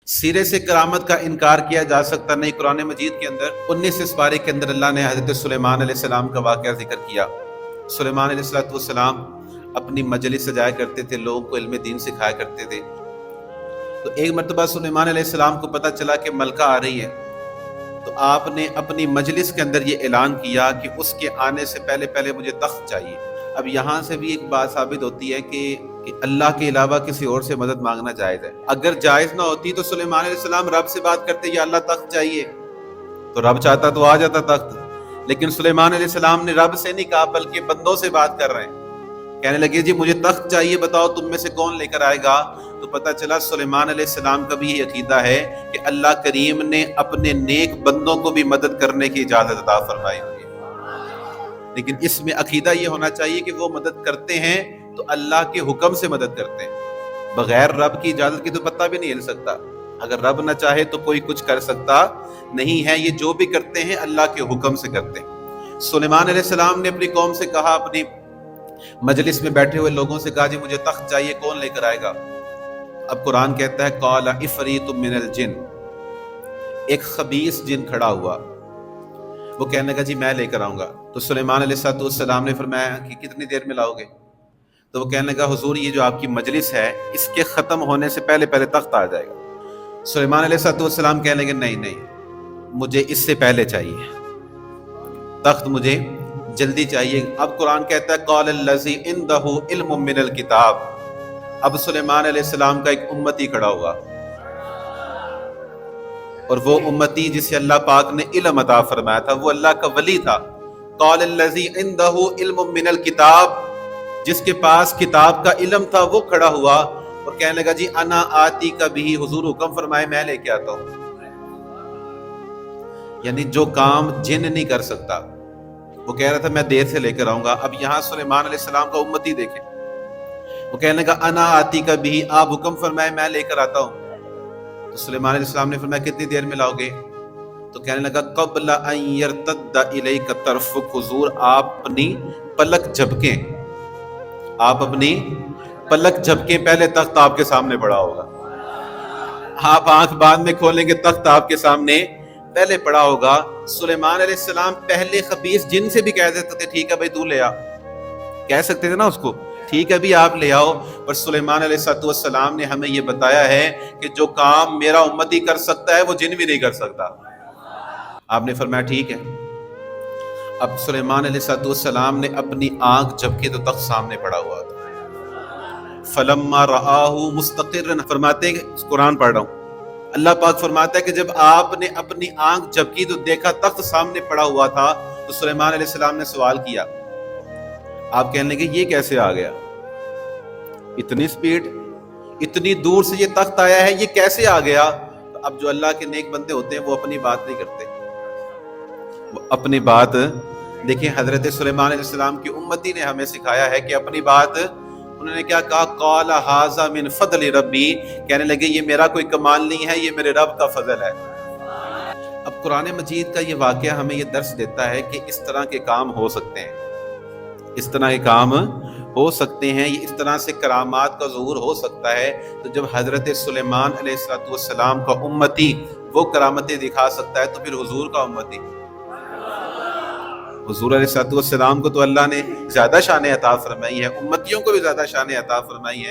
सिरे से करामत का इनकार किया जा सकता नहीं। कुरान मजीद के अंदर 19 पारे के अंदर अल्लाह ने हज़रत सुलेमान अलैहिस्सलाम का वाक़या जिक्र किया। सुलेमान अलैहिस्सलाम अपनी मजलिस सजाया करते थे, लोगों को इल्म दीन सिखाया करते थे। तो एक मरतबा सुलेमान अलैहिस्सलाम को पता चला कि मलका आ रही है, तो आपने अपनी मजलिस के अंदर ये ऐलान किया कि उसके आने से पहले पहले मुझे तख्त चाहिए। अब यहाँ से भी एक बात साबित होती है कि अल्लाह के अलावा किसी और से मदद मांगना जायज़ है। अगर जायज़ ना होती तो सुलेमान अलैहिस्सलाम रब से बात करते, या अल्लाह तख्त चाहिए, तो रब चाहता तो आ जाता तख्त। लेकिन सुलेमान अलैहिस्सलाम ने रब से नहीं कहा, बल्कि बंदों से बात कर रहे हैं। कहने लगे जी मुझे तख्त चाहिए, बताओ तुम में से कौन लेकर आएगा। तो पता चला सुलेमान अलैहिस्सलाम का भी ये अकीदा है कि अल्लाह करीम ने अपने नेक बंदों को भी मदद करने की इजाजत अता फरमाई हुई है। लेकिन इसमें अकीदा ये होना चाहिए कि वो मदद करते हैं तो अल्लाह के हुक्म से मदद करते हैं, बगैर रब की इजाजत की तो पत्ता भी नहीं हिल सकता। अगर रब ना चाहे तो कोई कुछ कर सकता नहीं है। ये जो भी करते हैं अल्लाह के हुक्म से करते हैं। सुलेमान अलैहिस्सलाम ने अपनी कौम से कहा, अपनी मजलिस में बैठे हुए लोगों से कहा, जी मुझे तख्त चाहिए, कौन लेकर आएगा। अब कुरान कहता है काला इफरीतुम मिनल जिन, एक खबीस जिन खड़ा हुआ, वो कहने लगा जी मैं लेकर आऊंगा। तो सुलेमान अलैहिस्सलाम ने फरमाया कि कितनी देर में लाओगे। तो वो कहने लगा हुजूर ये जो आपकी मजलिस है इसके खत्म होने से पहले पहले तख्त आ जाएगा। सुलेमान अलैहिस्सलाम कहने लगे नहीं नहीं, मुझे इससे पहले चाहिए, तख्त मुझे जल्दी चाहिए। अब कुरान कहता है क़ालल्लज़ी इंदहु इल्मुम मिनल किताब। अब सुलेमान अलैहिस्सलाम का एक उम्मती खड़ा हुआ, और वो उम्मती जिसे अल्लाह पाक ने इल्म अता फरमाया था, वो अल्लाह का वली था। क़ालल्लज़ी इंदहु इल्मुम मिनल किताब, जिसके पास किताब का इल्म था, वो खड़ा हुआ और कहने लगा जी अना आती का भी, हुजूर हुक्म फरमाए मैं लेके आता हूं। यानी जो काम जिन नहीं कर सकता, वो कह रहा था मैं देर से लेकर आऊंगा। अब यहाँ सुलेमान अलैहिस्सलाम का उम्मती देखे, वो कहने लगा अना आती का भी, आप हुक्म फरमाए मैं लेकर आता हूँ। तो सुलेमान अलैहिस्सलाम ने फरमाया कितनी देर में लाओगे। तो कहने लगा क़ब्ल अन यर्तद्दा इलैका तरफ़ुक, हुजूर आप अपनी पलक झपकें, आप अपनी पलक झपके पहले तख्त आपके सामने पड़ा होगा। आप आंख बाद में खोलेंगे तख्त आपके सामने पहले पड़ा होगा। सुलेमान अलैहिस्सलाम पहले खबीस जिन से भी कह देते थे ठीक है भाई तू ले आ, कह सकते थे ना उसको, ठीक है भी आप ले आओ। पर सुलेमान अलैहिस्सलाम ने हमें यह बताया है कि जो काम मेरा उम्मती कर सकता है वो जिन भी नहीं कर सकता। आपने फरमाया ठीक है। अब सुलेमान अलैहिस्सलाम ने अपनी आंख झपकी तो तख्त सामने पड़ा हुआ था। फलम्मा रआहु मुस्तक़िर्रन, फरमाते कुरान पढ़ रहा हूँ, अल्लाह पाक फरमाता है कि जब आपने अपनी आंख झपकी तो देखा तख्त सामने पड़ा हुआ था। तो सुलेमान अलैहिस्सलाम ने सवाल किया, आप कहने लगे ये कैसे आ गया, इतनी स्पीड, इतनी दूर से ये तख्त आया है, ये कैसे आ गया। तो अब जो अल्लाह के नेक बंदे होते हैं वो अपनी बात नहीं करते, वो अपनी बात देखिए। हजरत सुलेमान अलैहिस्सलाम की उम्मती ने हमें सिखाया है कि अपनी बात, उन्होंने क्या कहा, क़ाला हाज़ा मिन फ़ज़्ल रब्बी, कहने लगे ये मेरा कोई कमाल नहीं है, ये मेरे रब का फजल है। अब कुरान मजीद का ये वाक़या हमें ये दर्स देता है कि इस तरह के काम हो सकते हैं, इस तरह के काम हो सकते हैं, ये इस तरह से करामात का ज़ुहूर हो सकता है। तो जब हजरत सुलेमान अलैहिस्सलाम का उम्मती वो करामतें दिखा सकता है, तो फिर हुजूर का उम्मती, हुजूर अलैहिस्सलाम को तो अल्लाह ने ज्यादा शान अता फरमाई है, उम्मतियों को भी ज्यादा शान अता फरमाई है।